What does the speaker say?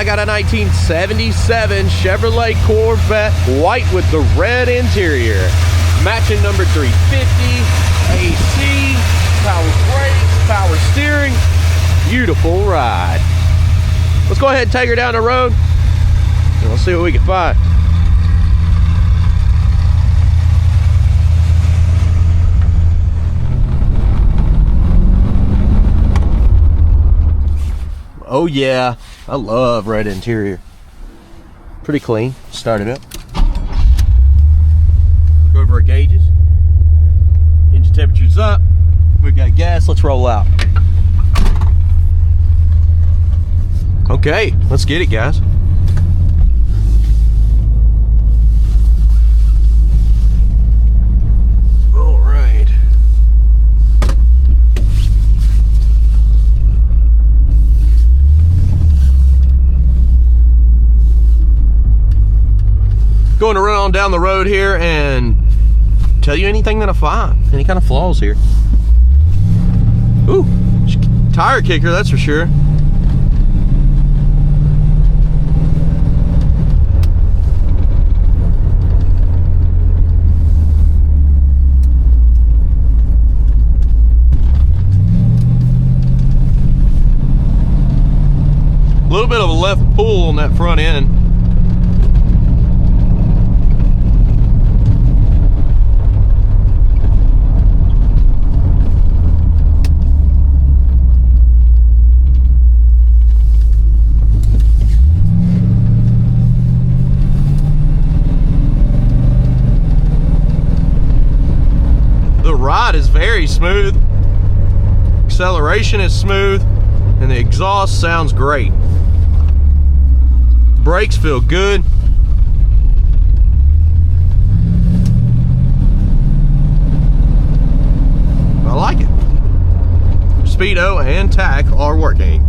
I got a 1977 Chevrolet Corvette, white with the red interior. Matching number 350, AC, power brakes, power steering. Beautiful ride. Let's go ahead and take her down the road and we'll see what we can find. Oh yeah, I love red interior. Pretty clean. Start it up. Go over our gauges. Engine temperature's up. We've got gas. Let's roll out. Okay, let's get it, guys. All right. Going to run on down the road here and tell you anything that I find, any kind of flaws here. Ooh, tire kicker, that's for sure. A little bit of a left pull on that front end. The ride is very smooth. Acceleration is smooth, and the exhaust sounds great. Brakes feel good. I like it. Speedo and tach are working.